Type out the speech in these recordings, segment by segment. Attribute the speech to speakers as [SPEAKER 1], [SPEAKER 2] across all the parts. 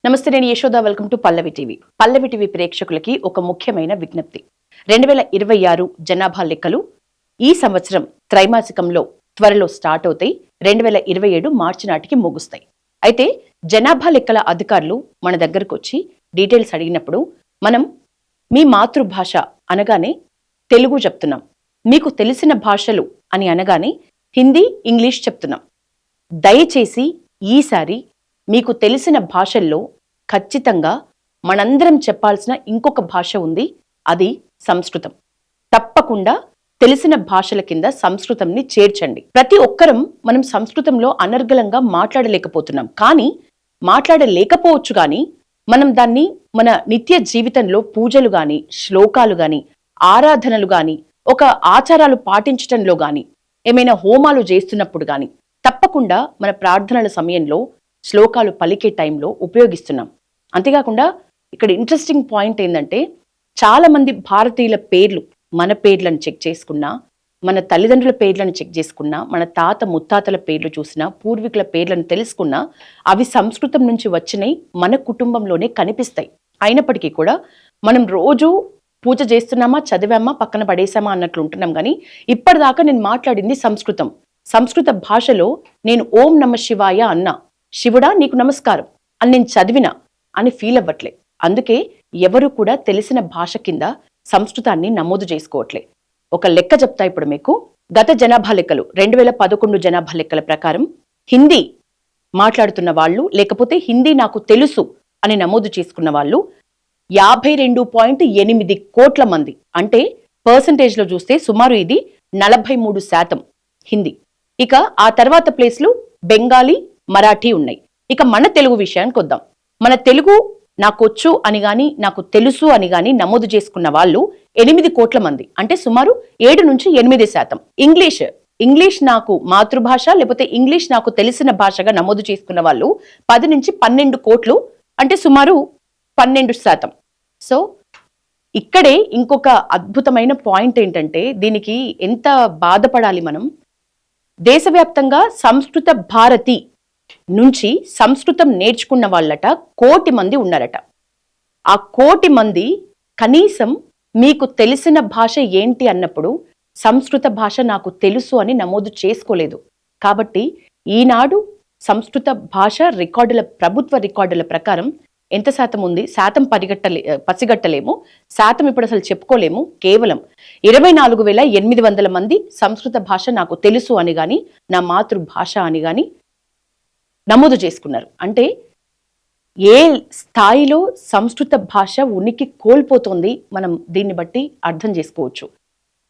[SPEAKER 1] నమస్తే, నేను Yashoda. Welcome to Pallavi TV. Pallavi TV ప్రేక్షకులకి ఒక ముఖ్యమైన విజ్ఞప్తి. 2026 జనాభా లెక్కలు ఈ సంవత్సరం త్రైమాసికంలో త్వరలో స్టార్ట్ అవుతాయి. 2027 మార్చి నాటికి ముగుస్తాయి. అయితే జనాభా లెక్కల అధికారులు మన దగ్గరకు వచ్చి డీటెయిల్స్ అడిగినప్పుడు మనం మీ మాతృభాష అనగానే తెలుగు చెప్తున్నాం, మీకు తెలిసిన భాషలు అని అనగానే హిందీ, ఇంగ్లీష్ చెప్తున్నాం. దయచేసి ఈసారి మీకు తెలిసిన భాషల్లో ఖచ్చితంగా మనందరం చెప్పాల్సిన ఇంకొక భాష ఉంది, అది సంస్కృతం. తప్పకుండా తెలిసిన భాషల కింద సంస్కృతంని చేర్చండి. ప్రతి ఒక్కరం మనం సంస్కృతంలో అనర్గళంగా మాట్లాడలేకపోతున్నాం. కానీ మాట్లాడలేకపోవచ్చు, కానీ మనం దాన్ని మన నిత్య జీవితంలో పూజలు గాని, శ్లోకాలు గాని, ఆరాధనలు గాని, ఒక ఆచారాలు పాటించటంలో గాని, ఏమైనా హోమాలు చేస్తున్నప్పుడు గాని తప్పకుండా మన ప్రార్థనల సమయంలో శ్లోకాలు పలికే టైంలో ఉపయోగిస్తున్నాం. అంతేకాకుండా ఇక్కడ ఇంట్రెస్టింగ్ పాయింట్ ఏంటంటే, చాలా మంది భారతీయుల పేర్లు మన పేర్లను చెక్ చేసుకున్నా, మన తల్లిదండ్రుల పేర్లను చెక్ చేసుకున్నా, మన తాత ముత్తాతల పేర్లు చూసినా, పూర్వీకుల పేర్లను తెలుసుకున్నా అవి సంస్కృతం నుంచి వచ్చినాయి, మన కుటుంబంలోనే కనిపిస్తాయి. అయినప్పటికీ కూడా మనం రోజు పూజ చేస్తున్నామా, చదివామా, పక్కన పడేసామా అన్నట్లు ఉంటున్నాం. కానీ ఇప్పటిదాకా నేను మాట్లాడింది సంస్కృతం. సంస్కృత భాషలో నేను ఓం నమ శివాయ అన్నా, శివుడా నీకు నమస్కారం అని నేను చదివినా అని ఫీల్ అవ్వట్లే. అందుకే ఎవరు కూడా తెలిసిన భాష కింద సంస్కృతాన్ని నమోదు చేసుకోవట్లే. ఒక లెక్క చెప్తా ఇప్పుడు మీకు. గత జనాభా లెక్కలు 2011 జనాభా లెక్కల ప్రకారం హిందీ మాట్లాడుతున్న వాళ్ళు, లేకపోతే హిందీ నాకు తెలుసు అని నమోదు చేసుకున్న వాళ్ళు 52.8 కోట్ల మంది. అంటే పర్సంటేజ్లో చూస్తే సుమారు ఇది 43% హిందీ. ఇక ఆ తర్వాత ప్లేస్లు బెంగాలీ, మరాఠీ ఉన్నాయి. ఇక మన తెలుగు విషయానికి వద్దాం. మన తెలుగు నాకొచ్చు అని గాని, నాకు తెలుసు అని గాని నమోదు చేసుకున్న వాళ్ళు 8 కోట్ల మంది. అంటే సుమారు 7 నుంచి 8%. ఇంగ్లీష్ నాకు మాతృభాష, లేకపోతే ఇంగ్లీష్ నాకు తెలిసిన భాషగా నమోదు చేసుకున్న వాళ్ళు 10 నుంచి 12 కోట్లు, అంటే సుమారు 12%. సో ఇక్కడే ఇంకొక అద్భుతమైన పాయింట్ ఏంటంటే, దీనికి ఎంత బాధపడాలి మనం. దేశవ్యాప్తంగా సంస్కృత భారతి నుంచి సంస్కృతం నేర్చుకున్న వాళ్ళట 1 కోటి మంది ఉన్నారట. ఆ 1 కోటి మంది కనీసం మీకు తెలిసిన భాష ఏంటి అన్నప్పుడు సంస్కృత భాష నాకు తెలుసు అని నమోదు చేసుకోలేదు. కాబట్టి ఈనాడు సంస్కృత భాష రికార్డుల, ప్రభుత్వ రికార్డుల ప్రకారం ఎంత శాతం ఉంది, శాతం పసిగట్టలేము, శాతం ఇప్పుడు అసలు చెప్పుకోలేము. కేవలం 24,800 మంది సంస్కృత భాష నాకు తెలుసు అని గాని, నా మాతృభాష అని గాని నమోదు చేసుకున్నారు. అంటే ఏ స్థాయిలో సంస్కృత భాష ఉనికి కోల్పోతోంది మనం దీన్ని బట్టి అర్థం చేసుకోవచ్చు.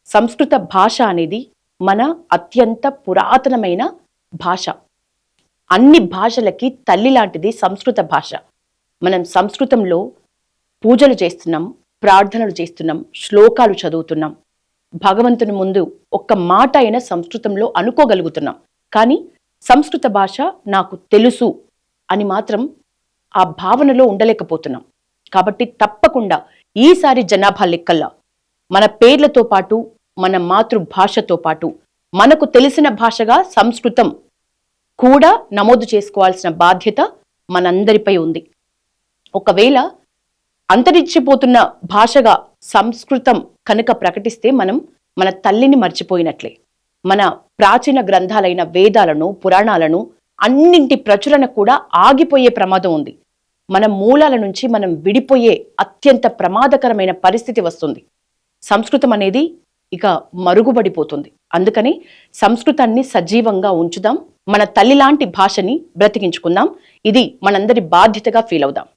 [SPEAKER 1] సంస్కృత భాష అనేది మన అత్యంత పురాతనమైన భాష. అన్ని భాషలకి తల్లి లాంటిది సంస్కృత భాష. మనం సంస్కృతంలో పూజలు చేస్తున్నాం, ప్రార్థనలు చేస్తున్నాం, శ్లోకాలు చదువుతున్నాం, భగవంతుని ముందు ఒక్క మాట అయినా సంస్కృతంలో అనుకోగలుగుతున్నాం. కానీ సంస్కృత భాష నాకు తెలుసు అని మాత్రం ఆ భావనలో ఉండలేకపోతున్నాం. కాబట్టి తప్పకుండా ఈసారి జనాభా లెక్కల్లో మన పేర్లతో పాటు, మన మాతృభాషతో పాటు మనకు తెలిసిన భాషగా సంస్కృతం కూడా నమోదు చేసుకోవాల్సిన బాధ్యత మనందరిపై ఉంది. ఒకవేళ అంతరించిపోతున్న భాషగా సంస్కృతం కనుక ప్రకటిస్తే మనం మన తల్లిని మర్చిపోయినట్లే. మన ప్రాచీన గ్రంథాలైన వేదాలను, పురాణాలను అన్నింటి ప్రచురణ కూడా ఆగిపోయే ప్రమాదం ఉంది. మన మూలాల నుంచి మనం విడిపోయే అత్యంత ప్రమాదకరమైన పరిస్థితి వస్తుంది. సంస్కృతం అనేది ఇక మరుగుపడిపోతుంది. అందుకని సంస్కృతాన్ని సజీవంగా ఉంచుదాం, మన తల్లి లాంటి భాషని బ్రతికించుకుందాం. ఇది మనందరి బాధ్యతగా ఫీల్ అవుదాం.